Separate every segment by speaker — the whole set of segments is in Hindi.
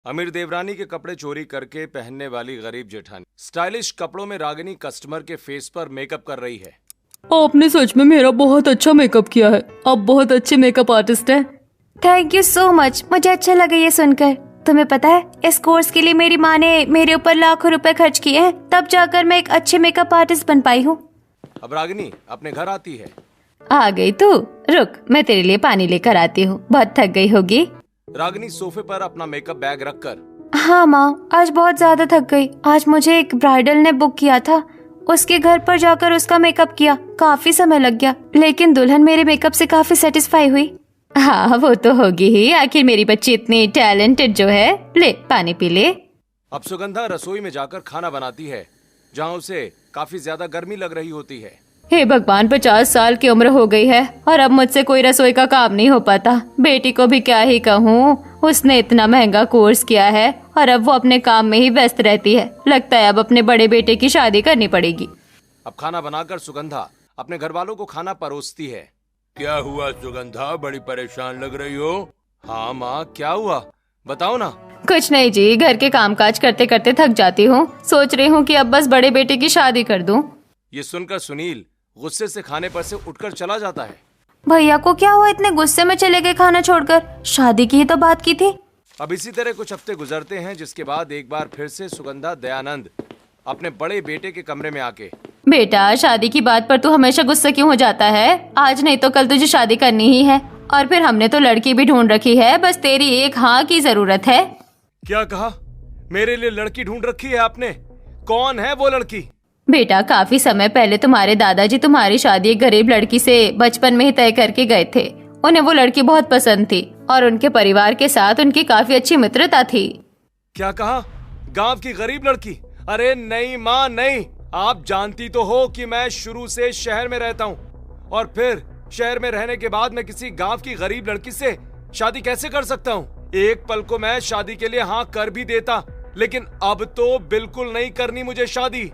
Speaker 1: अमीर देवरानी के कपड़े चोरी करके पहनने वाली गरीब जेठानी स्टाइलिश कपड़ों में रागिनी कस्टमर के फेस पर मेकअप कर रही है।
Speaker 2: आपने सच में मेरा बहुत अच्छा मेकअप किया है। आप बहुत अच्छे मेकअप आर्टिस्ट हैं।
Speaker 3: Thank you so much. मुझे अच्छा लगा ये सुनकर। तुम्हें पता है, इस कोर्स के लिए मेरी माँ ने मेरे ऊपर लाखों रुपए खर्च किए हैं, तब जाकर मैं एक अच्छे मेकअप आर्टिस्ट बन पाई हूँ।
Speaker 1: अब रागिनी अपने घर आती है।
Speaker 3: आ गई तू? रुक, मैं तेरे लिए पानी लेकर आती हूँ। बहुत थक गई होगी।
Speaker 1: रागिनी सोफे पर अपना मेकअप बैग रखकर,
Speaker 3: हाँ माँ, आज बहुत ज्यादा थक गई। आज मुझे एक ब्राइडल ने बुक किया था, उसके घर पर जाकर उसका मेकअप किया। काफी समय लग गया, लेकिन दुल्हन मेरे मेकअप से काफी सेटिस्फाई हुई। हाँ, वो तो होगी ही, आखिर मेरी बच्ची इतनी टैलेंटेड जो है। ले पानी पी ले।
Speaker 1: अब सुगंधा रसोई में जाकर खाना बनाती है, जहाँ उसे काफी ज्यादा गर्मी लग रही होती है।
Speaker 3: हे भगवान, 50 साल की उम्र हो गई है और अब मुझसे कोई रसोई का काम नहीं हो पाता। बेटी को भी क्या ही कहूँ, उसने इतना महंगा कोर्स किया है और अब वो अपने काम में ही व्यस्त रहती है। लगता है अब अपने बड़े बेटे की शादी करनी पड़ेगी।
Speaker 1: अब खाना बनाकर सुगंधा अपने घर वालों को खाना परोसती है।
Speaker 4: क्या हुआ सुगंधा, बड़ी परेशान लग रही हो?
Speaker 1: हाँ माँ, क्या हुआ बताओ ना।
Speaker 3: कुछ नहीं जी, घर के कामकाज करते करते थक जाती हूँ। सोच रही हूँ कि अब बस बड़े बेटे की शादी कर दूँ।
Speaker 1: ये सुनकर सुनील गुस्से से खाने पर से उठकर चला जाता है।
Speaker 3: भैया को क्या हुआ, इतने गुस्से में चले गए खाना छोड़कर? शादी की ही तो बात की थी।
Speaker 1: अब इसी तरह कुछ हफ्ते गुजरते हैं, जिसके बाद एक बार फिर से सुगंधा दयानंद अपने बड़े बेटे के कमरे में आके,
Speaker 3: बेटा, शादी की बात पर तू हमेशा गुस्सा क्यों हो जाता है? आज नहीं तो कल तुझे शादी करनी ही है, और फिर हमने तो लड़की भी ढूंढ रखी है, बस तेरी एक हाँ की जरूरत है।
Speaker 1: क्या कहा? मेरे लिए लड़की ढूंढ रखी है आपने? कौन है वो लड़की?
Speaker 3: बेटा, काफी समय पहले तुम्हारे दादाजी तुम्हारी शादी एक गरीब लड़की से बचपन में ही तय करके गए थे। उन्हें वो लड़की बहुत पसंद थी और उनके परिवार के साथ उनकी काफी अच्छी मित्रता थी।
Speaker 1: क्या कहा? गांव की गरीब लड़की? अरे नहीं माँ, नहीं। आप जानती तो हो कि मैं शुरू से शहर में रहता हूँ, और फिर शहर में रहने के बाद मैं किसी गांव की गरीब लड़की से शादी कैसे कर सकता हूँ? एक पल को मैं शादी के लिए हाँ कर भी देता, लेकिन अब तो बिल्कुल नहीं करनी मुझे शादी।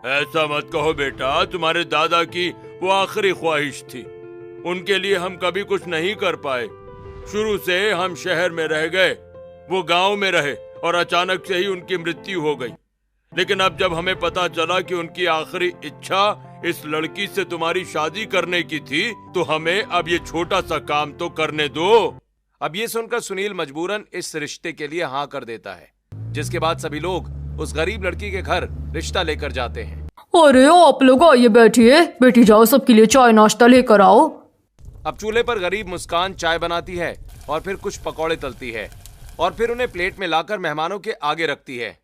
Speaker 4: ऐसा मत कहो बेटा, तुम्हारे दादा की वो आखिरी ख्वाहिश थी, उनके लिए हम कभी कुछ नहीं कर पाए। शुरू से हम शहर में रह गए, वो गांव में रहे, और अचानक से ही उनकी मृत्यु हो गई। लेकिन अब जब हमें पता चला कि उनकी आखिरी इच्छा इस लड़की से तुम्हारी शादी करने की थी, तो हमें अब ये छोटा सा काम तो करने दो।
Speaker 1: अब ये सुनकर सुनील मजबूरन इस रिश्ते के लिए हाँ कर देता है, जिसके बाद सभी लोग उस गरीब लड़की के घर रिश्ता लेकर जाते हैं।
Speaker 2: अरे आप लोग आइए, बैठिए। बेटी जाओ, सबके लिए चाय नाश्ता लेकर आओ।
Speaker 1: अब चूल्हे पर गरीब मुस्कान चाय बनाती है और फिर कुछ पकौड़े तलती है, और फिर उन्हें प्लेट में लाकर मेहमानों के आगे रखती है।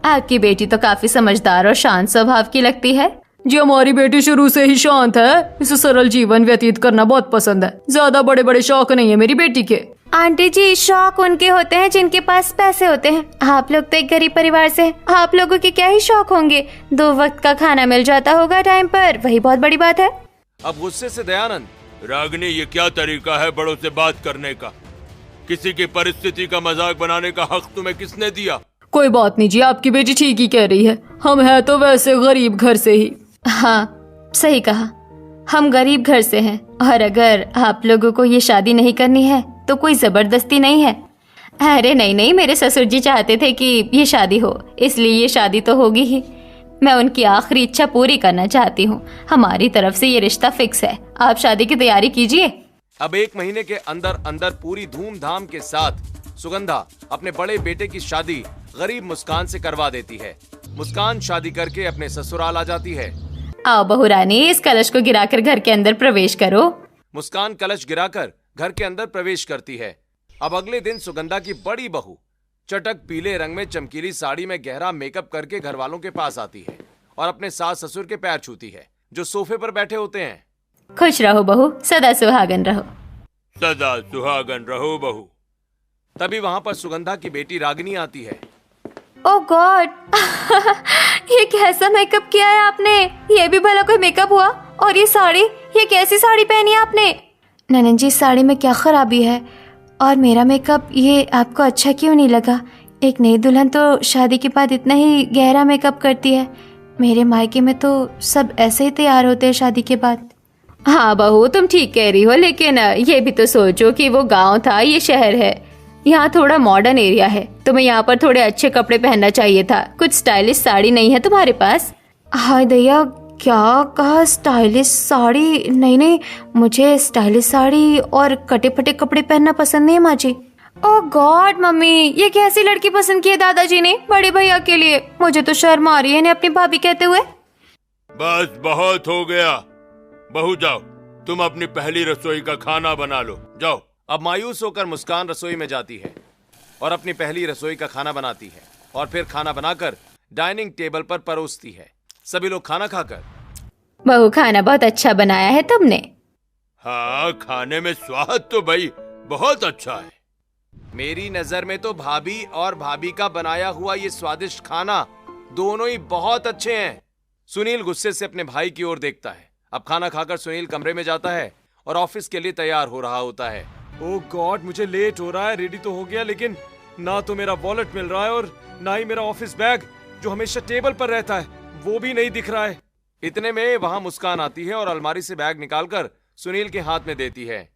Speaker 3: आपकी बेटी तो काफी समझदार और शांत स्वभाव की लगती है।
Speaker 2: जी, हमारी बेटी शुरू से ही शांत है। इसे सरल जीवन व्यतीत करना बहुत पसंद है। ज्यादा बड़े बड़े शौक नहीं है मेरी बेटी के।
Speaker 3: आंटी जी, शौक उनके होते हैं जिनके पास पैसे होते हैं। आप लोग तो एक गरीब परिवार से हैं। आप लोगों के क्या ही शौक होंगे? 2 वक्त का खाना मिल जाता होगा टाइम पर, वही बहुत बड़ी बात है।
Speaker 1: अब गुस्से से दयानंद,
Speaker 4: रागिनी, ये क्या तरीका है बड़ों से बात करने का? किसी की परिस्थिति का मजाक बनाने का हक तुम्हें किसने दिया?
Speaker 2: कोई बात नहीं जी, आपकी बेटी ठीक ही कह रही है। हम है तो वैसे गरीब घर से ही।
Speaker 3: हाँ, सही कहा, हम गरीब घर से हैं, और अगर आप लोगों को ये शादी नहीं करनी है तो कोई जबरदस्ती नहीं है। अरे नहीं नहीं, मेरे ससुर जी चाहते थे कि ये शादी हो, इसलिए ये शादी तो होगी ही। मैं उनकी आखिरी इच्छा पूरी करना चाहती हूँ। हमारी तरफ से ये रिश्ता फिक्स है। आप शादी की तैयारी कीजिए।
Speaker 1: अब 1 महीने के अंदर अंदर पूरी धूमधाम के साथ सुगंधा अपने बड़े बेटे की शादी गरीब मुस्कान से करवा देती है। मुस्कान शादी करके अपने ससुराल आ जाती है।
Speaker 3: आओ बहू रानी, इस कलश को गिराकर घर के अंदर प्रवेश करो।
Speaker 1: मुस्कान कलश गिराकर घर के अंदर प्रवेश करती है। अब अगले दिन सुगंधा की बड़ी बहू चटक पीले रंग में चमकीली साड़ी में गहरा मेकअप करके घर वालों के पास आती है और अपने सास ससुर के पैर छूती है, जो सोफे पर बैठे होते हैं।
Speaker 3: खुश रहो बहू, सदा सुहागन रहो।
Speaker 4: सदा सुहागन रहो बहू।
Speaker 1: तभी वहाँ पर सुगंधा की बेटी रागिनी आती है।
Speaker 3: ओह गॉड ये कैसा मेकअप किया है आपने? ये भी भला कोई मेकअप हुआ? और ये साड़ी, ये कैसी साड़ी पहनी है आपने? ननन जी, साड़ी में क्या खराबी है? और मेरा मेकअप, ये आपको अच्छा क्यों नहीं लगा? एक नई दुल्हन तो शादी के बाद इतना ही गहरा मेकअप करती है। मेरे मायके में तो सब ऐसे ही तैयार होते हैं शादी के बाद। हाँ बहू, तुम ठीक कह रही हो, लेकिन ये भी तो सोचो कि वो गांव था, ये शहर है। यहाँ थोड़ा मॉडर्न एरिया है, तुम्हें यहाँ पर थोड़े अच्छे कपड़े पहनना चाहिए था। कुछ स्टाइलिश साड़ी नहीं है तुम्हारे पास? हाय दैया, क्या कहा स्टाइलिश साड़ी? नहीं नहीं, मुझे स्टाइलिश साड़ी और कटे फटे कपड़े पहनना पसंद नहीं है माँ जी। ओह गॉड मम्मी, ये कैसी लड़की पसंद की है दादाजी ने बड़े भैया के लिए? मुझे तो शर्म आ रही है इन्हें अपनी भाभी कहते हुए।
Speaker 4: बस बहुत हो गया। बहू जाओ, तुम अपनी पहली रसोई का खाना बना लो, जाओ।
Speaker 1: अब मायूस होकर मुस्कान रसोई में जाती है और अपनी पहली रसोई का खाना बनाती है और फिर खाना बनाकर डाइनिंग टेबल पर परोसती है। सभी लोग खाना खाकर,
Speaker 3: बहू खाना बहुत अच्छा बनाया है तुमने।
Speaker 4: हाँ, खाने में स्वाद तो भाई बहुत अच्छा है।
Speaker 1: मेरी नजर में तो भाभी और भाभी का बनाया हुआ ये स्वादिष्ट खाना दोनों ही बहुत अच्छे हैं। सुनील गुस्से से अपने भाई की ओर देखता है। अब खाना खाकर सुनील कमरे में जाता है और ऑफिस के लिए तैयार हो रहा होता है। ओह गॉड, मुझे लेट हो रहा है। रेडी तो हो गया, लेकिन ना तो मेरा वॉलेट मिल रहा है और ना ही मेरा ऑफिस बैग जो हमेशा टेबल पर रहता है वो भी नहीं दिख रहा है। इतने में वहां मुस्कान आती है और अलमारी से बैग निकालकर सुनील के हाथ में देती है।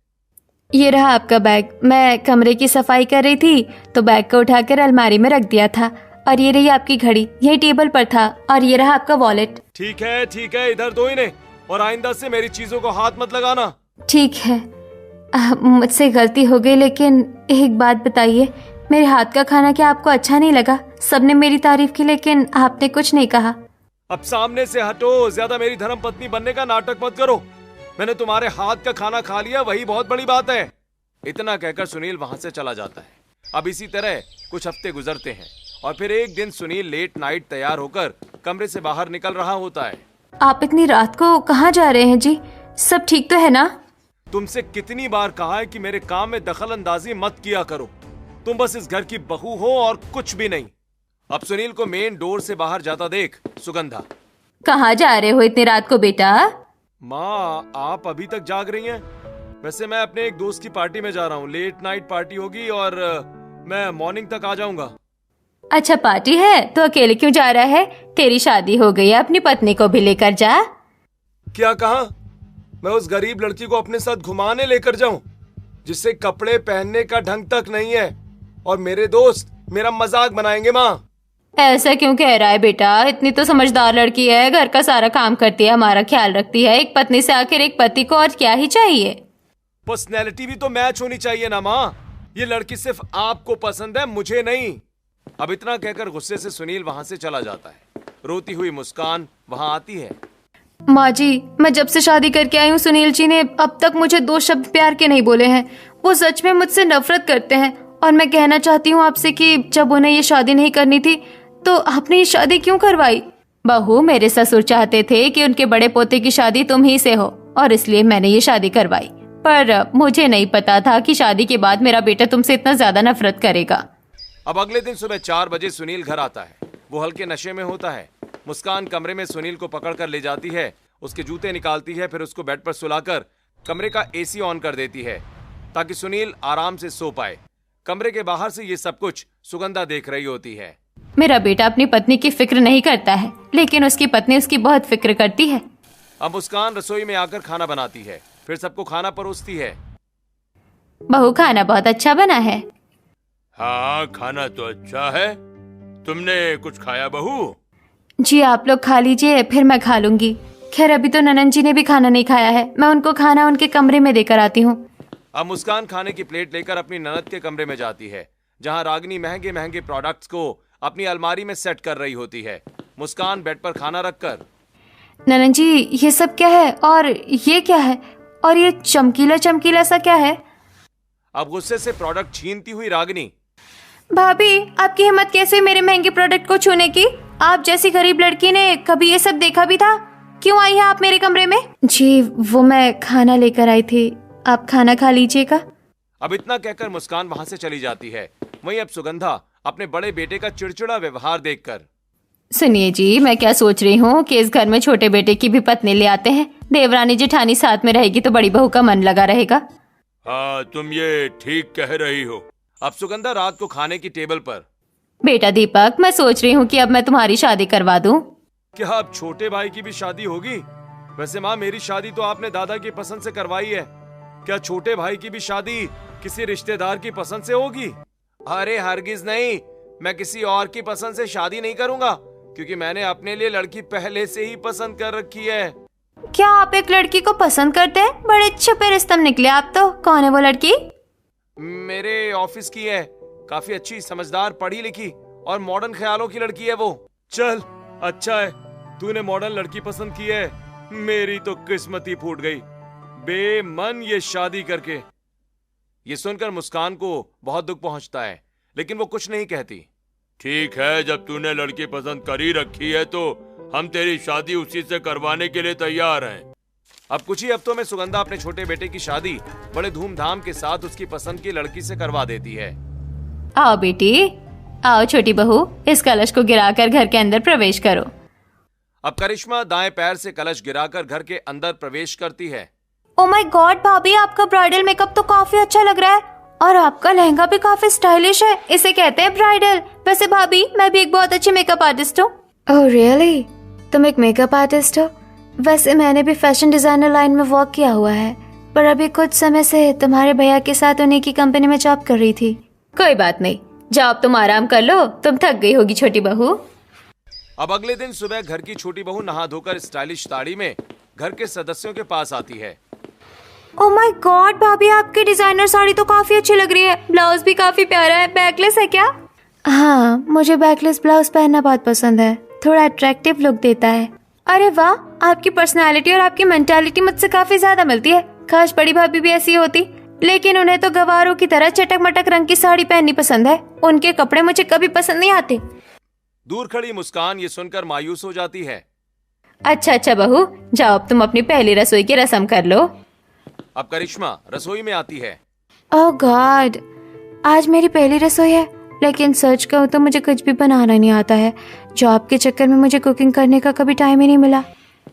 Speaker 3: ये रहा आपका बैग। मैं कमरे की सफाई कर रही थी तो बैग को उठाकर अलमारी में रख दिया था, और ये रही आपकी घड़ी, यही टेबल पर था, और ये रहा आपका वॉलेट।
Speaker 1: ठीक है, इधर दो इन्हें, और आइंदा से मेरी चीजों को हाथ मत लगाना।
Speaker 3: ठीक है, मुझसे गलती हो गई, लेकिन एक बात बताइए, मेरे हाथ का खाना क्या आपको अच्छा नहीं लगा? सबने मेरी तारीफ की लेकिन आपने कुछ नहीं कहा।
Speaker 1: अब सामने से हटो, ज्यादा मेरी धर्म पत्नी बनने का नाटक मत करो। मैंने तुम्हारे हाथ का खाना खा लिया, वही बहुत बड़ी बात है। इतना कहकर सुनील वहां से चला जाता है। अब इसी तरह कुछ हफ्ते गुजरते हैं और फिर एक दिन सुनील लेट नाइट तैयार होकर कमरे से बाहर निकल रहा होता है।
Speaker 3: आप इतनी रात को कहाँ जा रहे हैं जी? सब ठीक तो है ना?
Speaker 1: तुमसे कितनी बार कहा है कि मेरे काम में दखल अंदाजी मत किया करो। तुम बस इस घर की बहू हो और कुछ भी नहीं। अब सुनील को मेन डोर से बाहर जाता देख सुगंधा,
Speaker 3: कहाँ जा रहे हो इतनी रात को बेटा?
Speaker 1: माँ, आप अभी तक जाग रही हैं? वैसे मैं अपने एक दोस्त की पार्टी में जा रहा हूँ। लेट नाइट पार्टी होगी और मैं मॉर्निंग तक आ जाऊंगा।
Speaker 3: अच्छा पार्टी है तो अकेले क्यों जा रहा है? तेरी शादी हो गई है, अपनी पत्नी को भी लेकर जा।
Speaker 1: क्या कहा? मैं उस गरीब लड़की को अपने साथ घुमाने लेकर जाऊं जिससे कपड़े पहनने का ढंग तक नहीं है, और मेरे दोस्त मेरा मजाक बनाएंगे? माँ,
Speaker 3: ऐसा क्यों कह रहा है बेटा? इतनी तो समझदार लड़की है, घर का सारा काम करती है, हमारा ख्याल रखती है। एक पत्नी से आखिर एक पति को और क्या ही चाहिए?
Speaker 1: पर्सनैलिटी भी तो मैच होनी चाहिए ना माँ। ये लड़की सिर्फ आपको पसंद है, मुझे नहीं। अब इतना कहकर गुस्से से सुनील वहां से चला जाता है। रोती हुई मुस्कान वहां आती है।
Speaker 3: माँ जी, मैं जब से शादी करके आई हूँ सुनील जी ने अब तक मुझे 2 शब्द प्यार के नहीं बोले हैं। वो सच में मुझसे नफरत करते हैं, और मैं कहना चाहती हूँ आपसे कि जब उन्हें ये शादी नहीं करनी थी तो आपने ये शादी क्यों करवाई? बहू, मेरे ससुर चाहते थे कि उनके बड़े पोते की शादी तुम ही से हो, और इसलिए मैंने ये शादी करवाई। पर मुझे नहीं पता था कि शादी के बाद मेरा बेटा तुमसे इतना ज्यादा नफरत करेगा।
Speaker 1: अब अगले दिन सुबह 4 बजे सुनील घर आता है। वो हल्के नशे में होता है। मुस्कान कमरे में सुनील को पकड़कर ले जाती है, उसके जूते निकालती है, फिर उसको बेड पर सुलाकर कमरे का एसी ऑन कर देती है ताकि सुनील आराम से सो पाए। कमरे के बाहर से ये सब कुछ सुगंधा देख रही होती है।
Speaker 3: मेरा बेटा अपनी पत्नी की फिक्र नहीं करता है, लेकिन उसकी पत्नी उसकी बहुत फिक्र करती है।
Speaker 1: अब मुस्कान रसोई में आकर खाना बनाती है, फिर सबको खाना परोसती है।
Speaker 3: बहू, खाना बहुत अच्छा बना है।
Speaker 4: हाँ, खाना तो अच्छा है। तुमने कुछ खाया बहू?
Speaker 3: जी, आप लोग खा लीजिए, फिर मैं खा लूंगी। खैर अभी तो ननन जी ने भी खाना नहीं खाया है, मैं उनको खाना उनके कमरे में देकर आती हूँ।
Speaker 1: अब मुस्कान खाने की प्लेट लेकर अपनी ननद के कमरे में जाती है, जहाँ रागिनी महंगे महंगे प्रोडक्ट्स को अपनी अलमारी में सेट कर रही होती है। मुस्कान बेड पर खाना रखकर,
Speaker 3: ननन जी ये सब क्या है, और ये क्या है, और ये चमकीला चमकीला सा क्या है?
Speaker 1: अब गुस्से से प्रोडक्ट छीनती हुई रागिनी,
Speaker 3: भाभी, आपकी हिम्मत कैसे मेरे महंगे प्रोडक्ट को छूने की? आप जैसी गरीब लड़की ने कभी ये सब देखा भी था? क्यों आई हैं आप मेरे कमरे में? जी, वो मैं खाना लेकर आई थी, आप खाना खा लीजिएगा।
Speaker 1: अब इतना कहकर मुस्कान वहां से चली जाती है। वहीं अब सुगंधा अपने बड़े बेटे का चिड़चिड़ा व्यवहार देखकर,
Speaker 3: सुनिए जी, मैं क्या सोच रही हूँ कि इस घर में छोटे बेटे की भी पत्नी ले आते हैं। देवरानी जेठानी साथ में रहेगी तो बड़ी बहू का मन लगा रहेगा।
Speaker 4: हाँ, तुम ये ठीक कह रही हो।
Speaker 1: अब सुगंधा रात को खाने की टेबल पर,
Speaker 3: बेटा दीपक, मैं सोच रही हूँ कि अब मैं तुम्हारी शादी करवा दूँ।
Speaker 1: क्या अब छोटे भाई की भी शादी होगी? वैसे माँ, मेरी शादी तो आपने दादा की पसंद से करवाई है। क्या छोटे भाई की भी शादी किसी रिश्तेदार की पसंद से होगी? अरे हरगिज नहीं, मैं किसी और की पसंद से शादी नहीं करूंगा, क्योंकि मैंने अपने लिए लड़की पहले से ही पसंद कर रखी है।
Speaker 3: क्या आप एक लड़की को पसंद करते हैं? बड़े छुपे रिश्तम निकले आप तो। कौन है वो लड़की?
Speaker 1: मेरे ऑफिस की है, काफी अच्छी, समझदार, पढ़ी लिखी और मॉडर्न ख्यालों की लड़की है वो। चल अच्छा है, तूने मॉडर्न लड़की पसंद की है, मेरी तो किस्मत ही फूट गई बेमन ये शादी करके। ये सुनकर मुस्कान को बहुत दुख पहुंचता है, लेकिन वो कुछ नहीं कहती।
Speaker 4: ठीक है, जब तूने लड़की पसंद कर ही रखी है तो हम तेरी शादी उसी से करवाने के लिए तैयार हैं।
Speaker 1: अब कुछ ही हफ्तों में सुगंधा अपने छोटे बेटे की शादी बड़े धूमधाम के साथ उसकी पसंद की लड़की से करवा देती है।
Speaker 3: आओ बेटी, आओ छोटी बहू, इस कलश को गिराकर घर के अंदर प्रवेश करो।
Speaker 1: अब करिश्मा दाएं पैर से कलश गिराकर घर के अंदर प्रवेश करती है।
Speaker 3: ओ माय गॉड भाभी, आपका ब्राइडल मेकअप तो काफी अच्छा लग रहा है और आपका लहंगा भी काफी स्टाइलिश है। इसे कहते हैं ब्राइडल। वैसे भाभी, मैं भी एक बहुत अच्छी मेकअप आर्टिस्ट हूँ। Oh really? तुम एक मेकअप आर्टिस्ट हो? वैसे मैंने भी फैशन डिजाइनर लाइन में वर्क किया हुआ है, पर अभी कुछ समय से तुम्हारे भैया के साथ उन्हीं की कंपनी में जॉब कर रही थी। कोई बात नहीं, जाओ तुम आराम कर लो, तुम थक गई होगी छोटी बहू।
Speaker 1: अब अगले दिन सुबह घर की छोटी बहू नहा धोकर स्टाइलिश साड़ी में घर के सदस्यों के पास आती है।
Speaker 3: ओह माय गॉड भाभी, आपकी डिजाइनर साड़ी तो काफी अच्छी लग रही है, ब्लाउज भी काफी प्यारा है। बैकलेस है क्या? हाँ, मुझे बैकलेस ब्लाउज पहनना बहुत पसंद है, थोड़ा अट्रैक्टिव लुक देता है। अरे वाह, आपकी पर्सनालिटी और आपकी मेंटालिटी मुझसे काफी ज्यादा मिलती है। काश बड़ी भाभी भी ऐसी होती, लेकिन उन्हें तो गवारों की तरह चटक मटक रंग की साड़ी पहननी पसंद है। उनके कपड़े मुझे कभी पसंद नहीं आते।
Speaker 1: दूर खड़ी मुस्कान ये सुनकर मायूस हो जाती है।
Speaker 3: अच्छा बहू, जाओ अब तुम अपनी पहली रसोई की रस्म कर लो।
Speaker 1: अब करिश्मा रसोई में आती है।
Speaker 3: ओह गॉड, आज मेरी पहली रसोई है, लेकिन सच कहूँ तो मुझे कुछ भी बनाना नहीं आता है। जॉब के चक्कर में मुझे कुकिंग करने का कभी टाइम ही नहीं मिला।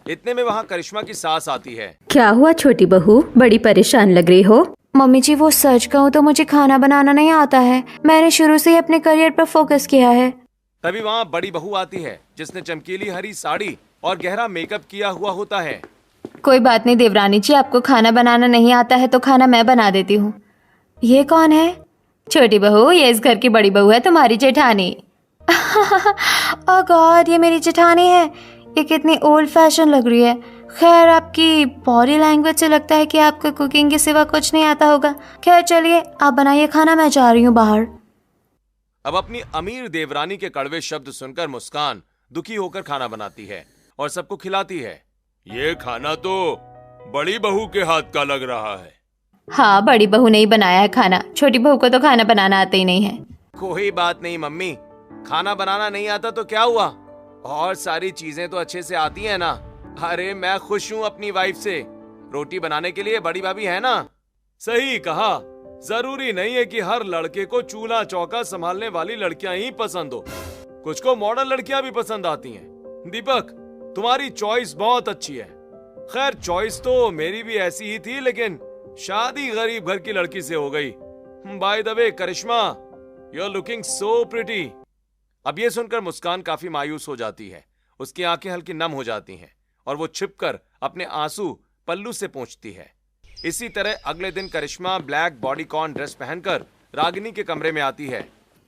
Speaker 1: इतने में वहाँ करिश्मा की सास आती है।
Speaker 5: क्या हुआ छोटी बहू, बड़ी परेशान लग रही हो?
Speaker 3: मम्मी जी, वो सच कहूँ तो मुझे खाना बनाना नहीं आता है। मैंने शुरू से ही अपने करियर पर फोकस किया है।
Speaker 1: तभी वहाँ बड़ी बहू आती है, जिसने चमकीली हरी साड़ी और गहरा मेकअप किया हुआ होता है।
Speaker 3: कोई बात नहीं देवरानी जी, आपको खाना बनाना नहीं आता है तो खाना मैं बना देती हूँ। ये कौन है? छोटी बहू, ये इस घर की बड़ी बहू है, तुम्हारी जेठानी। ओह गॉड, ये मेरी जेठानी है। ये कितनी ओल्ड फैशन लग रही है। खैर, आपकी बॉडी लैंग्वेज से लगता है कि आपको कुकिंग के सिवा कुछ नहीं आता होगा। खैर चलिए, आप बनाइए खाना, मैं जा रही हूँ बाहर।
Speaker 1: अब अपनी अमीर देवरानी के कड़वे शब्द सुनकर मुस्कान दुखी होकर खाना बनाती है और सबको खिलाती है।
Speaker 4: ये खाना तो बड़ी बहू के हाथ का लग रहा है।
Speaker 3: हाँ, बड़ी बहू ने ही बनाया है खाना, छोटी बहू को तो खाना बनाना आता ही नहीं है।
Speaker 1: कोई बात नहीं मम्मी, खाना बनाना नहीं आता तो क्या हुआ, और सारी चीजें तो अच्छे से आती हैं ना। अरे मैं खुश हूँ अपनी वाइफ से, रोटी बनाने के लिए बड़ी भाभी है ना। सही कहा, जरूरी नहीं है कि हर लड़के को चूल्हा चौका संभालने वाली लड़कियां ही पसंद हो, कुछ को मॉडर्न लड़कियां भी पसंद आती हैं। दीपक, तुम्हारी चॉइस बहुत अच्छी है। खैर, चॉइस तो मेरी भी ऐसी ही थी, लेकिन शादी गरीब घर की लड़की से हो गई। By the way Karishma, you are looking so pretty. अब ये सुनकर मुस्कान काफी मायूस हो जाती है, उसकी आंखें हल्की नम हो जाती हैं और वो छिपकर अपने आंसू पल्लू से पोंछती है। इसी तरह अगले दिन करिश्मा ब्लैक बॉडीकॉन ड्रेस पहनकर रागिनी के कमरे में आती है।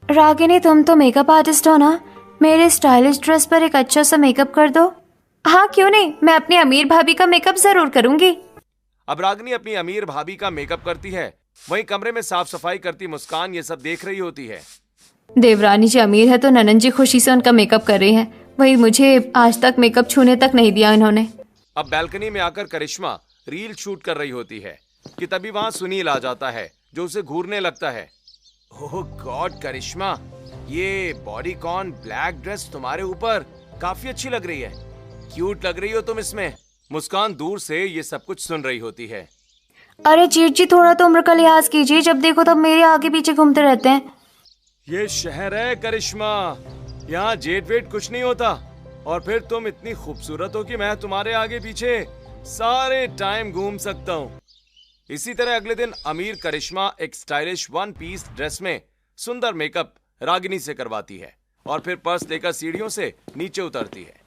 Speaker 3: रागिनी, तुम तो मेकअप आर्टिस्ट हो ना, मेरे स्टाइलिश ड्रेस पर एक अच्छा सा मेकअप कर दो। हाँ क्यों नहीं, मैं अपनी अमीर भाभी का मेकअप जरूर करूंगी।
Speaker 1: अब रागिनी अपनी अमीर भाभी का मेकअप करती है, वहीं कमरे में साफ सफाई करती मुस्कान ये सब देख रही होती है।
Speaker 3: देवरानी जी अमीर है तो ननन जी खुशी से उनका मेकअप कर रही हैं, वही मुझे आज तक मेकअप छूने तक नहीं दिया इन्होंने।
Speaker 1: अब बैल्कनी में आकर करिश्मा रील शूट कर रही होती है कि तभी वहां सुनील आ जाता है, जो उसे घूरने लगता है। ओह गॉड करिश्मा, ये बॉडीकॉन ब्लैक ड्रेस तुम्हारे ऊपर काफी अच्छी लग रही है, क्यूट लग रही हो तुम इसमें। मुस्कान दूर से ये सब कुछ सुन रही होती है।
Speaker 3: अरे जीत जी, थोड़ा तो उम्र का लिहाज कीजिए, जब देखो तब मेरे आगे पीछे घूमते रहते हैं।
Speaker 1: ये शहर है करिश्मा, यहाँ जेट वेट कुछ नहीं होता, और फिर तुम इतनी खूबसूरत हो कि मैं तुम्हारे आगे पीछे सारे टाइम घूम सकता हूँ। इसी तरह अगले दिन अमीर करिश्मा एक स्टाइलिश वन पीस ड्रेस में सुंदर मेकअप रागिनी से करवाती है और फिर पर्स लेकर सीढ़ियों से नीचे उतरती है।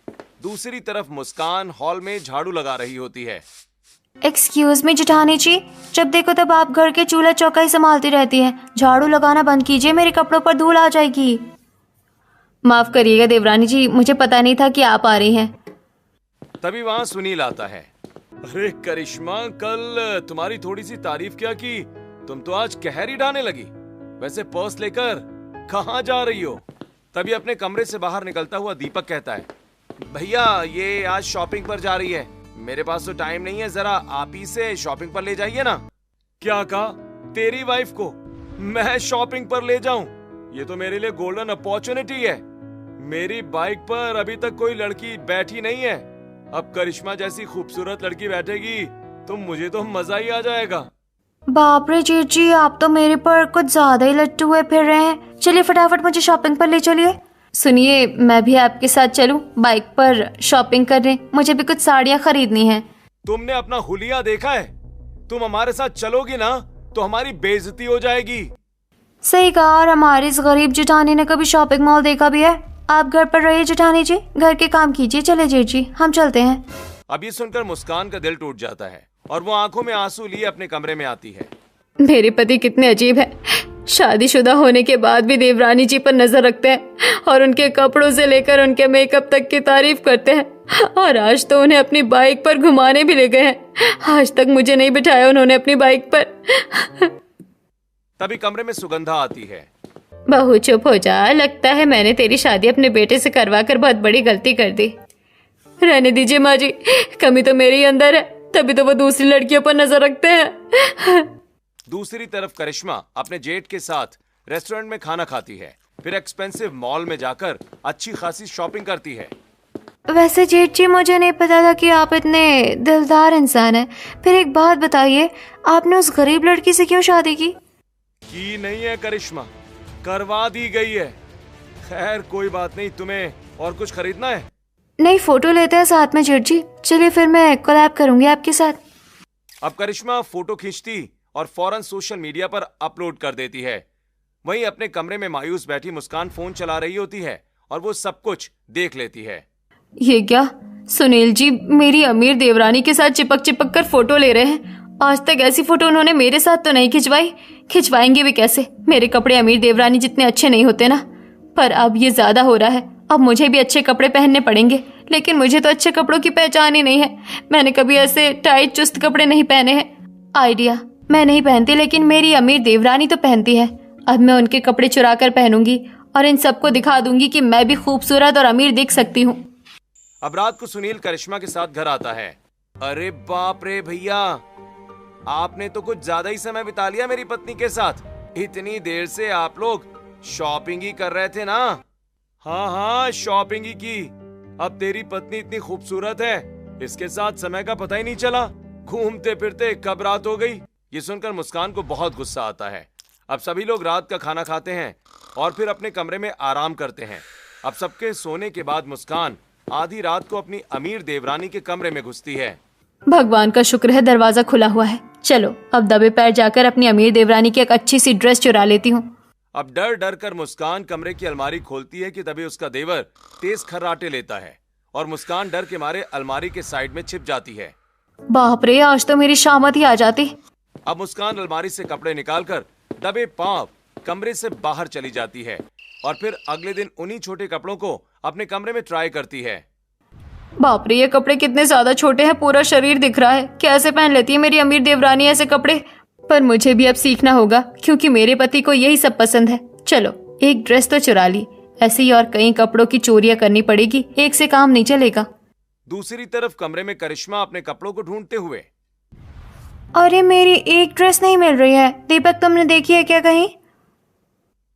Speaker 1: दूसरी तरफ मुस्कान हॉल में झाड़ू लगा रही होती है।
Speaker 3: एक्सक्यूज मी जेठानी जी, जब देखो तब आप घर के चूल्हा चौका ही संभालती रहती है। झाड़ू लगाना बंद कीजिए, मेरे कपड़ों पर धूल आ जाएगी। माफ करिएगा देवरानी जी, मुझे पता नहीं था कि आप आ रही हैं।
Speaker 1: तभी वहाँ सुनील आता है। अरे करिश्मा, कल तुम्हारी थोड़ी सी तारीफ किया कि तुम तो आज कहर ही ढाने लगी। वैसे पर्स लेकर कहाँ जा रही हो? तभी अपने कमरे से बाहर निकलता हुआ दीपक कहता है, भैया ये आज शॉपिंग पर जा रही है। मेरे पास तो टाइम नहीं है, जरा आप ही से शॉपिंग पर ले जाइए ना। क्या कहा? तेरी वाइफ को मैं शॉपिंग पर ले जाऊं? ये तो मेरे लिए गोल्डन अपॉर्चुनिटी है। मेरी बाइक पर अभी तक कोई लड़की बैठी नहीं है। अब करिश्मा जैसी खूबसूरत लड़की बैठेगी तो मुझे तो मजा ही आ जाएगा।
Speaker 3: बाप रे जेठ जी, आप तो मेरे पर कुछ ज्यादा ही लट्टू हुए फिर रहे हैं। चलिए फटाफट मुझे शॉपिंग पर ले चलिए। सुनिए, मैं भी आपके साथ चलूं बाइक पर शॉपिंग करने? मुझे भी कुछ साड़ियाँ खरीदनी हैं।
Speaker 1: तुमने अपना हुलिया देखा है? तुम हमारे साथ चलोगी ना तो हमारी बेइज्जती हो जाएगी।
Speaker 3: सही कहा, और हमारी इस गरीब जेठानी ने कभी शॉपिंग मॉल देखा भी है? आप घर पर रहिए जेठानी जी, घर के काम कीजिए। चले जेठ जी, हम चलते हैं।
Speaker 1: अब ये सुनकर मुस्कान का दिल टूट जाता है और वो आंखों में आंसू लिए अपने कमरे में आती है।
Speaker 2: मेरे पति कितने अजीब है, शादीशुदा होने के बाद भी देवरानी जी पर नजर रखते हैं और उनके कपड़ों से लेकर उनके मेकअप तक की तारीफ करते हैं। और आज तो उन्हें अपनी बाइक पर घुमाने भी ले गए हैं। आज तक मुझे नहीं बिठाया उन्होंने अपनी बाइक पर।
Speaker 1: तभी कमरे में सुगंधा आती है।
Speaker 2: बहू चुप हो जा, लगता है मैंने तेरी शादी अपने बेटे से करवा कर बहुत बड़ी गलती कर दी। रहने दीजिए माँ जी, कमी तो मेरे ही अंदर है, तभी तो वो दूसरी लड़कियों पर नजर रखते हैं।
Speaker 1: दूसरी तरफ करिश्मा अपने जेठ के साथ रेस्टोरेंट में खाना खाती है, फिर एक्सपेंसिव मॉल में जाकर अच्छी खासी शॉपिंग करती है।
Speaker 3: वैसे जेठ जी, मुझे नहीं पता था कि आप इतने दिलदार इंसान हैं। फिर एक बात बताइए, आपने उस गरीब लड़की से क्यों शादी की?
Speaker 1: नहीं है करिश्मा, करवा दी गई है। खैर कोई बात नहीं, तुम्हें और कुछ खरीदना है?
Speaker 3: नहीं, फोटो लेते हैं साथ में जेठ जी। चलिए फिर मैं कोलैब करूंगी आपके साथ।
Speaker 1: अब करिश्मा फोटो खींचती और फौरन सोशल मीडिया पर अपलोड कर देती है। वहीं अपने कमरे में मायूस बैठी मुस्कान फोन चला रही होती है और वो सब कुछ देख लेती है।
Speaker 2: ये क्या सुनील जी मेरी अमीर देवरानी के साथ चिपक चिपक कर फोटो ले रहे हैं? आज तक ऐसी फोटो उन्होंने मेरे साथ तो नहीं खिंचवाई, खिंचवाएंगे भी कैसे? मेरे कपड़े अमीर देवरानी जितने अच्छे नहीं होते ना। पर अब ये ज्यादा हो रहा है, अब मुझे भी अच्छे कपड़े पहनने पड़ेंगे। लेकिन मुझे तो अच्छे कपड़ों की पहचान ही नहीं है। मैंने कभी ऐसे टाइट चुस्त कपड़े नहीं पहने हैं। आइडिया, मैं नहीं पहनती लेकिन मेरी अमीर देवरानी तो पहनती है। अब मैं उनके कपड़े चुरा कर पहनूंगी और इन सबको दिखा दूंगी कि मैं भी खूबसूरत और अमीर दिख सकती हूँ।
Speaker 1: अब रात को सुनील करिश्मा के साथ घर आता है। अरे बाप रे भैया, आपने तो कुछ ज्यादा ही समय बिता लिया मेरी पत्नी के साथ। इतनी देर से आप लोग शॉपिंग ही कर रहे थे ना? हाँ, शॉपिंग ही की। अब तेरी पत्नी इतनी खूबसूरत है, इसके साथ समय का पता ही नहीं चला। घूमते फिरते कब रात हो गई। ये सुनकर मुस्कान को बहुत गुस्सा आता है। अब सभी लोग रात का खाना खाते हैं और फिर अपने कमरे में आराम करते हैं। अब सबके सोने के बाद मुस्कान आधी रात को अपनी अमीर देवरानी के कमरे में घुसती है।
Speaker 2: भगवान का शुक्र है दरवाजा खुला हुआ है। चलो अब दबे पैर जाकर अपनी अमीर देवरानी की एक अच्छी सी ड्रेस चुरा लेती हूँ।
Speaker 1: अब डर डर कर मुस्कान कमरे की अलमारी खोलती है कि तभी उसका देवर तेज खर्राटे लेता है और मुस्कान डर के मारे अलमारी के साइड में छिप जाती है।
Speaker 2: बाप रे, आज तो मेरी शामत ही आ जाती।
Speaker 1: अब मुस्कान अलमारी से कपड़े निकालकर दबे पांव कमरे से बाहर चली जाती है और फिर अगले दिन उन्हीं छोटे कपड़ों को अपने कमरे में ट्राई करती है।
Speaker 2: बाप रे, ये कपड़े कितने ज्यादा छोटे हैं, पूरा शरीर दिख रहा है। कैसे पहन लेती है मेरी अमीर देवरानी ऐसे कपड़े? पर मुझे भी अब सीखना होगा क्योंकि मेरे पति को यही सब पसंद है। चलो एक ड्रेस तो चुरा ली, ऐसे ही और कई कपड़ों की चोरियां करनी पड़ेगी, एक से काम नहीं चलेगा।
Speaker 1: दूसरी तरफ कमरे में करिश्मा अपने कपड़ों को ढूंढते हुए,
Speaker 3: अरे मेरी एक ड्रेस नहीं मिल रही है। दीपक, तुमने देखी है क्या कहीं?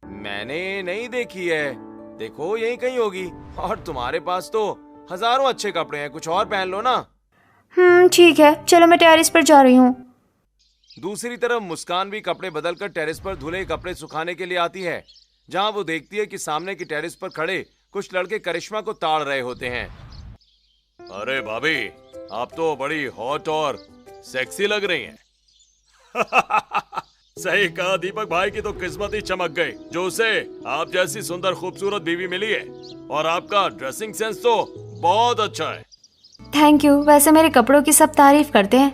Speaker 1: मैंने नहीं देखी है, देखो यही कहीं होगी। और तुम्हारे पास तो हजारों अच्छे कपड़े हैं, कुछ और पहन लो ना।
Speaker 3: ठीक है, चलो मैं टेरेस पर जा रही हूँ।
Speaker 1: दूसरी तरफ मुस्कान भी कपड़े बदलकर टेरेस पर धुले कपड़े सुखाने के लिए आती है, जहां वो देखती है कि सामने की टेरेस पर खड़े कुछ लड़के करिश्मा को ताड़ रहे होते हैं। अरे भाभी, आप तो बड़ी हॉट और सेक्सी लग रही हैं। सही कहा, दीपक भाई की तो किस्मत ही चमक गई जो उसे आप जैसी सुंदर खूबसूरत बीवी मिली है। और आपका ड्रेसिंग सेंस तो बहुत अच्छा है।
Speaker 3: Thank you. वैसे मेरे कपड़ों की सब तारीफ करते हैं।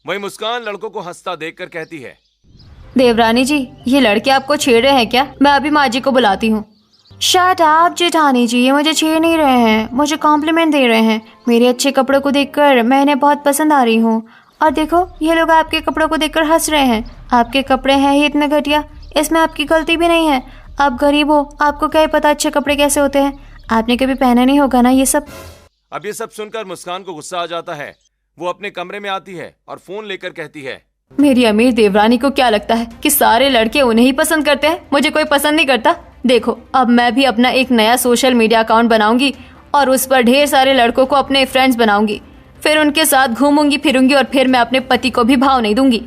Speaker 1: वही मुस्कान लड़कों को हंसता देखकर कहती है,
Speaker 2: देवरानी जी, ये लड़के आपको छेड़ रहे हैं क्या? मैं अभी माँ जी को बुलाती हूँ।
Speaker 3: शट अप जेठानी जी, ये मुझे छेड़ नहीं रहे हैं, मुझे कॉम्प्लीमेंट दे रहे हैं। मेरे अच्छे कपड़ों को देखकर मैं इन्हें बहुत पसंद आ रही हूँ। और देखो, ये लोग आपके कपड़ों को देखकर हंस रहे हैं। आपके कपड़े हैं ही इतने घटिया, इसमें आपकी गलती भी नहीं है। आप गरीब हो, आपको क्या ही पता अच्छे कपड़े कैसे होते हैं। आपने कभी पहना नहीं होगा ना ये सब।
Speaker 1: अब ये सब सुनकर मुस्कान को गुस्सा आ जाता है। वो अपने कमरे में आती है और फोन लेकर कहती है,
Speaker 2: मेरी अमीर देवरानी को क्या लगता है कि सारे लड़के उन्हें ही पसंद करते हैं? मुझे कोई पसंद नहीं करता। देखो, अब मैं भी अपना एक नया सोशल मीडिया अकाउंट बनाऊंगी और उस पर ढेर सारे लड़कों को अपने फ्रेंड्स बनाऊंगी। फिर उनके साथ घूमूंगी फिरूंगी और फिर मैं अपने पति को भी भाव नहीं दूंगी।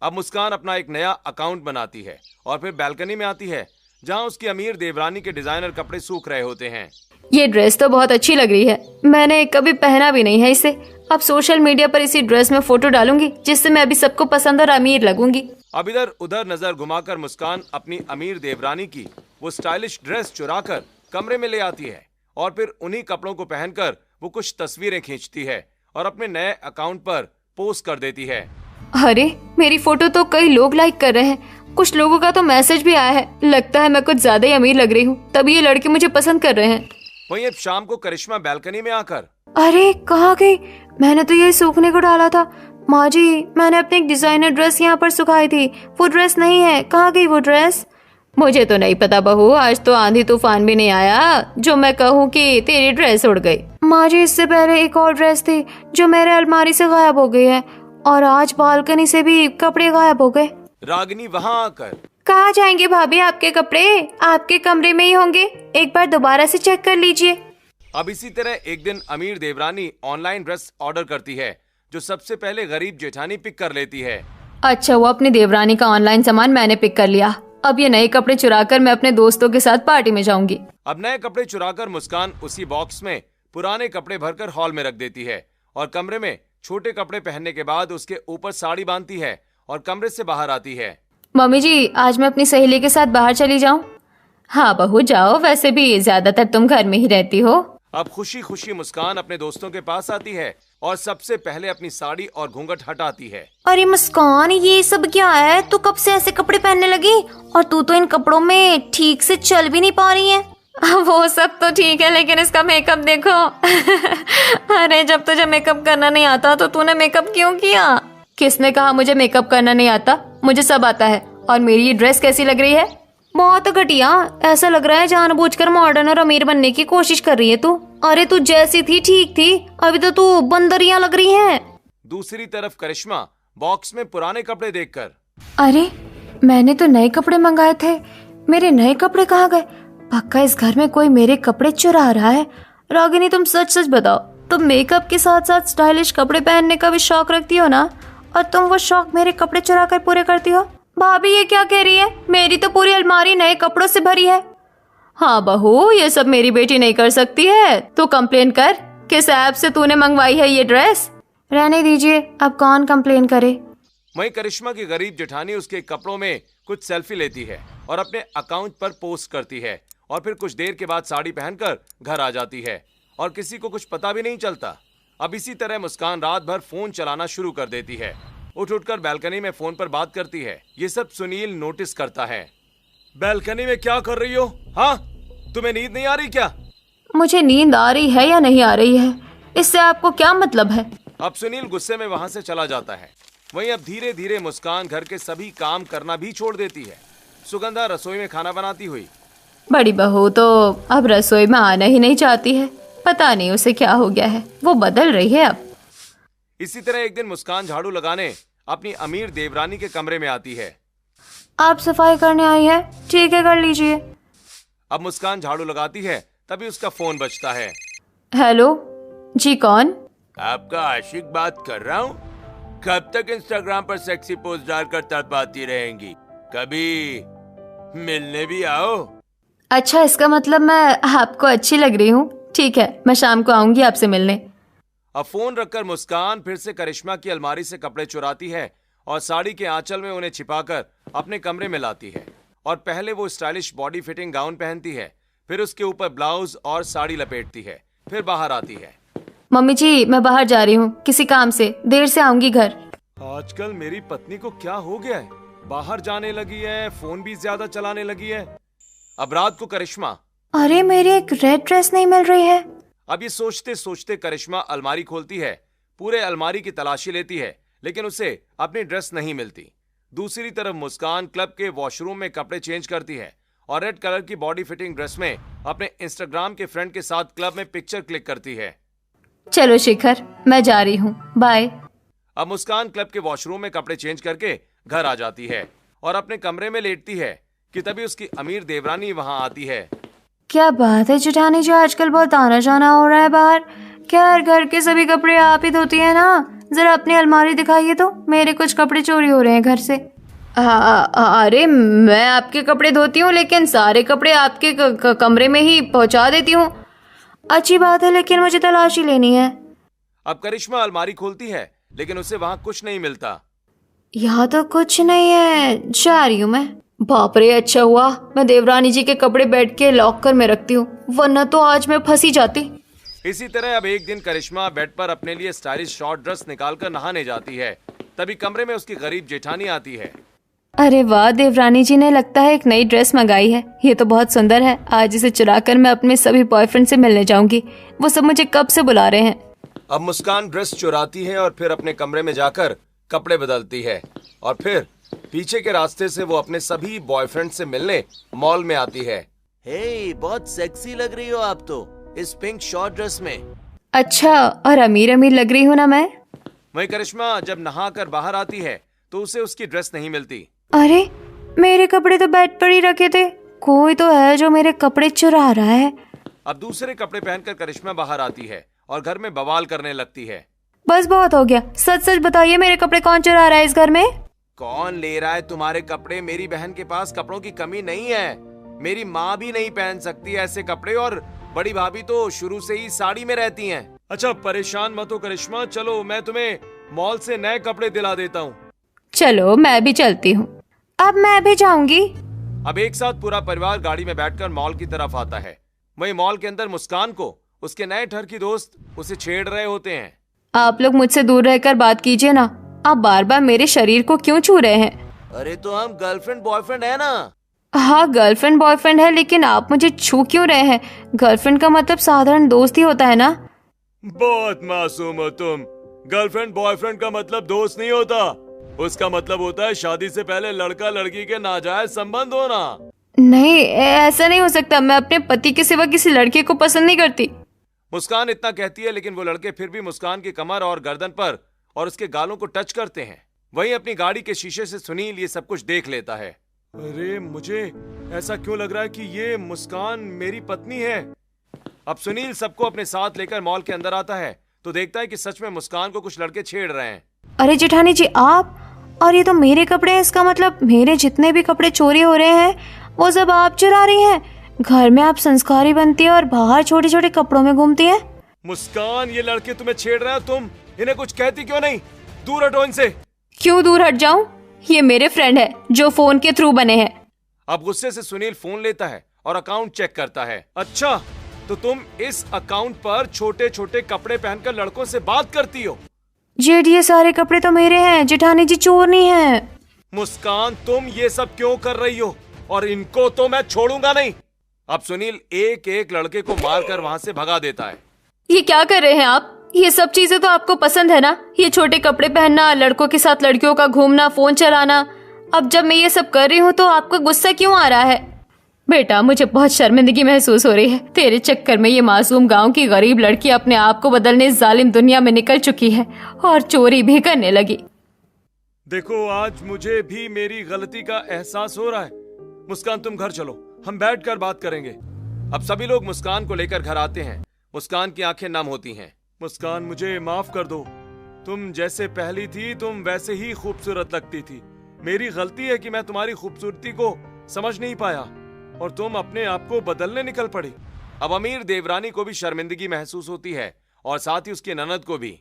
Speaker 1: अब मुस्कान अपना एक नया अकाउंट बनाती है और फिर बैल्कनी में आती है, जहां उसकी अमीर देवरानी के डिजाइनर कपड़े सूख रहे होते हैं।
Speaker 2: ये ड्रेस तो बहुत अच्छी लग रही है, मैंने कभी पहना भी नहीं है इसे। अब सोशल मीडिया पर इसी ड्रेस में फोटो डालूंगी, जिससे मैं अभी सबको पसंद और अमीर लगूंगी।
Speaker 1: अब इधर उधर नजर घुमाकर मुस्कान अपनी अमीर देवरानी की वो स्टाइलिश ड्रेस चुराकर कमरे में ले आती है और फिर उन्हीं कपड़ों को पहनकर वो कुछ तस्वीरें खींचती है और अपने नए अकाउंट पर पोस्ट कर देती है।
Speaker 2: अरे, मेरी फोटो तो कई लोग लाइक कर रहे हैं। कुछ लोगों का तो मैसेज भी आया है। लगता है मैं कुछ ज्यादा ही अमीर लग रही हूँ, तभी ये लड़के मुझे पसंद कर रहे हैं।
Speaker 1: वहीं अब शाम को करिश्मा बैल्कनी में आकर,
Speaker 3: अरे कहाँ गई? मैंने तो यही सूखने को डाला था। माँ जी, मैंने अपनी एक डिजाइनर ड्रेस यहाँ पर सुखाई थी, वो ड्रेस नहीं है। कहाँ गई वो ड्रेस?
Speaker 2: मुझे तो नहीं पता बहू, आज तो आंधी तूफान भी नहीं आया जो मैं कहूँ कि तेरी ड्रेस उड़ गई।
Speaker 3: माँ जी, इससे पहले एक और ड्रेस थी जो मेरे अलमारी से गायब हो गई है, और आज बालकनी से भी कपड़े गायब हो गए।
Speaker 1: रागिनी वहां आकर,
Speaker 3: कहाँ जाएंगे भाभी आपके कपड़े? आपके कमरे में ही होंगे, एक बार दोबारा से चेक कर लीजिए।
Speaker 1: अब इसी तरह एक दिन अमीर देवरानी ऑनलाइन ड्रेस ऑर्डर करती है, जो सबसे पहले गरीब जेठानी पिक कर लेती है।
Speaker 2: अच्छा, वो अपनी देवरानी का ऑनलाइन सामान मैंने पिक कर लिया। अब ये नए कपड़े चुराकर मैं अपने दोस्तों के साथ पार्टी में जाऊंगी।
Speaker 1: अब नए कपड़े चुराकर मुस्कान उसी बॉक्स में पुराने कपड़े भरकर हॉल में रख देती है और कमरे में छोटे कपड़े पहनने के बाद उसके ऊपर साड़ी बांधती है और कमरे से बाहर आती है।
Speaker 2: मम्मी जी, आज मैं अपनी सहेली के साथ बाहर चली जाऊं? हाँ बहू, जाओ, वैसे भी ज्यादातर तुम घर में ही रहती हो।
Speaker 1: अब खुशी खुशी मुस्कान अपने दोस्तों के पास आती है और सबसे पहले अपनी साड़ी और घूंघट हटाती है।
Speaker 3: अरे मुस्कान, ये सब क्या है? तू कब से ऐसे कपड़े पहनने लगी? और तू तो इन कपड़ों में ठीक से चल भी नहीं पा रही है।
Speaker 2: वो सब तो ठीक है, लेकिन इसका मेकअप देखो। अरे, जब तुझे मेकअप करना नहीं आता तो तूने मेकअप क्यों किया? किसने कहा मुझे मेकअप करना नहीं आता? मुझे सब आता है। और मेरी ये ड्रेस कैसी लग रही है?
Speaker 3: बहुत घटिया, ऐसा लग रहा है जानबूझकर मॉडर्न और अमीर बनने की कोशिश कर रही है तू। अरे तू जैसी थी ठीक थी, अभी तो तू बंदरियां लग रही है।
Speaker 1: दूसरी तरफ करिश्मा बॉक्स में पुराने कपड़े देखकर,
Speaker 3: अरे मैंने तो नए कपड़े मंगाए थे, मेरे नए कपड़े कहाँ गए? पक्का इस घर में कोई मेरे कपड़े चुरा रहा है। रागिनी, तुम सच सच बताओ, तुम मेकअप के साथ साथ स्टाइलिश कपड़े पहनने का भी शौक रखती हो ना? और तुम वो शौक मेरे कपड़े चुरा कर पूरे करती हो? भाभी, ये क्या कह रही है? मेरी तो पूरी अलमारी नए कपड़ों से भरी है।
Speaker 2: हाँ बहू, ये सब मेरी बेटी नहीं कर सकती है। तू कंप्लेन कर, किस ऐप से तूने मंगवाई है ये ड्रेस?
Speaker 3: रहने दीजिए, अब कौन कंप्लेन करे।
Speaker 1: वहीं करिश्मा की गरीब जेठानी उसके कपड़ों में कुछ सेल्फी लेती है और अपने अकाउंट पर पोस्ट करती है और फिर कुछ देर के बाद साड़ी पहनकर घर आ जाती है और किसी को कुछ पता भी नहीं चलता। अब इसी तरह मुस्कान रात भर फोन चलाना शुरू कर देती है, उठकर बैल्कनी में फोन पर बात करती है। ये सब सुनील नोटिस करता है। बैल्कनी में क्या कर रही हो? हाँ, तुम्हें नींद नहीं आ रही क्या?
Speaker 2: मुझे नींद आ रही है या नहीं आ रही है, इससे आपको क्या मतलब है?
Speaker 1: अब सुनील गुस्से में वहां से चला जाता है। वहीं अब धीरे धीरे मुस्कान घर के सभी काम करना भी छोड़ देती है। सुगंधा रसोई में खाना बनाती हुई,
Speaker 2: बड़ी बहू तो अब रसोई में आना ही नहीं चाहती है। पता नहीं उसे क्या हो गया है, वो बदल रही है अब।
Speaker 1: इसी तरह एक दिन मुस्कान झाड़ू लगाने अपनी अमीर देवरानी के कमरे में आती है।
Speaker 3: आप सफाई करने आई है? ठीक है, कर लीजिए।
Speaker 1: अब मुस्कान झाड़ू लगाती है, तभी उसका फोन बजता है।
Speaker 2: हेलो जी, कौन?
Speaker 4: आपका आशिक बात कर रहा हूँ। कब तक इंस्टाग्राम पर सेक्सी पोस्ट डालकर तड़पाती रहेंगी? कभी मिलने भी आओ।
Speaker 2: अच्छा, इसका मतलब मैं आपको अच्छी लग रही हूँ। ठीक है, मैं शाम को आऊंगी आपसे मिलने।
Speaker 1: अब फोन रखकर मुस्कान फिर से करिश्मा की अलमारी से कपड़े चुराती है और साड़ी के आंचल में उन्हें छिपाकर अपने कमरे में लाती है और पहले वो स्टाइलिश बॉडी फिटिंग गाउन पहनती है, फिर उसके ऊपर ब्लाउज और साड़ी लपेटती है, फिर बाहर आती है।
Speaker 2: मम्मी जी, मैं बाहर जा रही हूँ किसी काम से, देर से आऊंगी घर।
Speaker 1: आजकल मेरी पत्नी को क्या हो गया है? बाहर जाने लगी है, फोन भी ज्यादा चलाने लगी है। अब रात को करिश्मा,
Speaker 3: अरे मेरी एक रेड ड्रेस नहीं मिल रही है।
Speaker 1: अब ये सोचते सोचते करिश्मा अलमारी खोलती है, पूरे अलमारी की तलाशी लेती है, लेकिन उसे अपनी ड्रेस नहीं मिलती। दूसरी तरफ मुस्कान क्लब के वॉशरूम में कपड़े चेंज करती है और रेड कलर की बॉडी फिटिंग ड्रेस में अपने इंस्टाग्राम के फ्रेंड के साथ क्लब में पिक्चर क्लिक करती है।
Speaker 2: चलो शिखर, मैं जा रही हूँ, बाय।
Speaker 1: अब मुस्कान क्लब के वॉशरूम में कपड़े चेंज करके घर आ जाती है और अपने कमरे में लेटती है कि तभी उसकी अमीर देवरानी वहां आती है।
Speaker 3: क्या बात है जेठानी जी, आजकल बहुत आना जाना हो रहा है बाहर। क्या घर के सभी कपड़े आप ही धोती है ना? जरा अपनी अलमारी दिखाइए तो, मेरे कुछ कपड़े चोरी हो रहे हैं घर से।
Speaker 2: अरे मैं आपके कपड़े धोती हूँ, लेकिन सारे कपड़े आपके कमरे में ही पहुँचा देती हूँ।
Speaker 3: अच्छी बात है, लेकिन मुझे तलाशी लेनी है।
Speaker 1: अब करिश्मा अलमारी खोलती है, लेकिन उसे वहां कुछ नहीं मिलता।
Speaker 3: यहाँ तो कुछ नहीं है, जा रही हूँ मैं।
Speaker 2: बाप रे, अच्छा हुआ मैं देवरानी जी के कपड़े बेड के लॉकर में रखती हूँ, वरना तो आज मैं फंसी जाती।
Speaker 1: इसी तरह अब एक दिन करिश्मा बेड पर अपने लिए स्टाइलिश शॉर्ट ड्रेस निकालकर नहाने जाती है। तभी कमरे में उसकी गरीब जेठानी आती है।
Speaker 2: अरे वाह, देवरानी जी ने लगता है एक नई ड्रेस मंगाई है। ये तो बहुत सुंदर है। आज इसे चुराकर मैं अपने सभी बॉयफ्रेंड से मिलने जाऊंगी। वो सब मुझे कब से बुला रहे हैं।
Speaker 1: अब मुस्कान ड्रेस चुराती है और फिर अपने कमरे में जाकर कपड़े बदलती है और फिर पीछे के रास्ते से वो अपने सभी बॉयफ्रेंड से मिलने मॉल में आती है। हे, बहुत सेक्सी लग रही हो आप तो इस पिंक शॉर्ट ड्रेस में।
Speaker 2: अच्छा, और अमीर अमीर लग रही हूँ ना मैं।
Speaker 1: वहीं करिश्मा जब नहाकर बाहर आती है तो उसे उसकी ड्रेस नहीं मिलती।
Speaker 3: अरे मेरे कपड़े तो बेड पर ही रखे थे, कोई तो है जो मेरे कपड़े चुरा रहा है।
Speaker 1: अब दूसरे कपड़े पहनकर करिश्मा बाहर आती है और घर में बवाल करने लगती है।
Speaker 3: बस बहुत हो गया, सच सच बताइए, मेरे कपड़े कौन चुरा रहा है इस घर में?
Speaker 1: कौन ले रहा है तुम्हारे कपड़े? मेरी बहन के पास कपड़ों की कमी नहीं है। मेरी माँ भी नहीं पहन सकती ऐसे कपड़े, और बड़ी भाभी तो शुरू से ही साड़ी में रहती हैं। अच्छा, परेशान मत हो करिश्मा, चलो मैं तुम्हें मॉल से नए कपड़े दिला देता हूँ।
Speaker 2: चलो मैं भी चलती हूँ।
Speaker 3: अब मैं भी जाऊंगी।
Speaker 1: अब एक साथ पूरा परिवार गाड़ी में बैठकर मॉल की तरफ आता है। वहीं मॉल के अंदर मुस्कान को उसके नए ठरकी दोस्त उसे छेड़ रहे होते हैं।
Speaker 2: आप लोग मुझसे दूर रहकर बात कीजिए ना, आप बार बार मेरे शरीर को क्यों छू रहे हैं?
Speaker 1: अरे तो हम गर्लफ्रेंड बॉयफ्रेंड है ना।
Speaker 2: हाँ, गर्लफ्रेंड बॉयफ्रेंड है, लेकिन आप मुझे छू क्यों रहे हैं? गर्लफ्रेंड का मतलब साधारण दोस्त ही होता है ना।
Speaker 1: बहुत मासूम हो तुम। गर्लफ्रेंड बॉयफ्रेंड का मतलब दोस्त नहीं होता, उसका मतलब होता है शादी से पहले लड़का लड़की के नाजायज संबंध होना।
Speaker 2: नहीं, ऐसा नहीं हो सकता। मैं अपने पति के सिवा किसी लड़के को पसंद नहीं करती।
Speaker 1: मुस्कान इतना कहती है, लेकिन वो लड़के फिर भी मुस्कान की कमर और गर्दन पर और उसके गालों को टच करते हैं। वहीं अपनी गाड़ी के शीशे से सुनील ये सब कुछ देख लेता है। अरे मुझे ऐसा क्यों लग रहा है कि ये मुस्कान मेरी पत्नी है। अब सुनील सबको अपने साथ लेकर मॉल के अंदर आता है तो देखता है कि सच में मुस्कान को कुछ लड़के छेड़ रहे हैं।
Speaker 3: अरे जेठानी जी, आप, और ये तो मेरे कपड़े हैं, इसका मतलब मेरे जितने भी कपड़े चोरी हो रहे हैं वो सब आप चुरा रही हैं। घर में आप संस्कारी बनती है और बाहर छोटे छोटे कपड़ों में घूमती है।
Speaker 1: मुस्कान, ये लड़के तुम्हें छेड़ रहे हैं, तुम इन्हें कुछ कहती क्यों नहीं? दूर हटो इनसे।
Speaker 2: क्यों दूर हट जाऊं? ये मेरे फ्रेंड है जो फोन के थ्रू बने हैं।
Speaker 1: अब गुस्से से सुनील फोन लेता है और अकाउंट चेक करता है। अच्छा, तो तुम इस अकाउंट पर छोटे छोटे कपड़े पहनकर लड़कों से बात करती हो?
Speaker 3: जेठ, ये सारे कपड़े तो मेरे हैं, जेठानी जी चोर नहीं है।
Speaker 1: मुस्कान, तुम ये सब क्यों कर रही हो? और इनको तो मैं छोड़ूंगा नहीं। अब सुनील एक एक लड़के को मारकर वहां से भगा देता है।
Speaker 2: ये क्या कर रहे हैं आप? ये सब चीजें तो आपको पसंद है ना? ये छोटे कपड़े पहनना, लड़कों के साथ लड़कियों का घूमना, फोन चलाना। अब जब मैं ये सब कर रही हूँ तो आपको गुस्सा क्यों आ रहा है? बेटा, मुझे बहुत शर्मिंदगी महसूस हो रही है। तेरे चक्कर में ये मासूम गांव की गरीब लड़की अपने आप को बदलने जालिम दुनिया में निकल चुकी है और चोरी भी करने लगी।
Speaker 1: देखो, आज मुझे भी मेरी गलती का एहसास हो रहा है। मुस्कान, तुम घर चलो, हम बैठकर बात करेंगे। अब सभी लोग मुस्कान को लेकर घर आते हैं। मुस्कान की आंखें नम होती हैं। मुस्कान, मुझे माफ कर दो। तुम जैसे पहली थी तुम वैसे ही खूबसूरत लगती थी। मेरी गलती है कि मैं तुम्हारी खूबसूरती को समझ नहीं पाया और तुम अपने आप को बदलने निकल पड़ी। अब अमीर देवरानी को भी शर्मिंदगी महसूस होती है और साथ ही उसकी ननद को भी।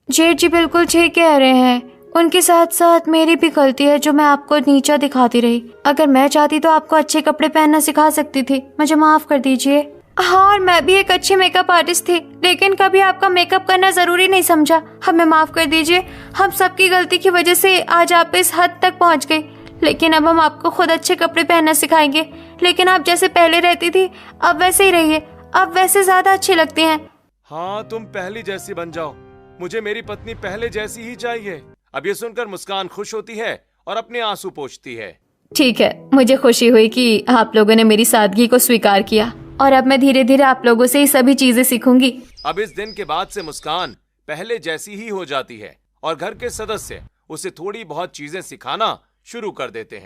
Speaker 3: जेठ जी बिल्कुल ठीक कह रहे हैं, उनके साथ साथ मेरी भी गलती है जो मैं आपको नीचा दिखाती रही। अगर मैं चाहती तो आपको अच्छे कपड़े पहनना सिखा सकती थी। मुझे माफ कर दीजिए। हाँ, और मैं भी एक अच्छी मेकअप आर्टिस्ट थी, लेकिन कभी आपका मेकअप करना जरूरी नहीं समझा। हमें माफ कर दीजिए, हम सबकी गलती की वजह से आज आप इस हद तक पहुंच गई। लेकिन अब हम आपको खुद अच्छे कपड़े पहनना सिखाएंगे। लेकिन आप जैसे पहले रहती थी अब वैसे ही रहिए, अब वैसे ज्यादा अच्छी लगती हैं।
Speaker 1: हाँ, तुम पहली जैसी बन जाओ। मुझे मेरी पत्नी पहले जैसी ही चाहिए। अब ये सुनकर मुस्कान खुश होती है और अपने आंसू पोंछती है।
Speaker 2: ठीक है, मुझे खुशी हुई कि आप लोगों ने मेरी सादगी को स्वीकार किया और अब मैं धीरे धीरे आप लोगों से ही सभी चीजें सीखूंगी।
Speaker 1: अब इस दिन के बाद से मुस्कान पहले जैसी ही हो जाती है और घर के सदस्य उसे थोड़ी बहुत चीजें सिखाना शुरू कर देते हैं।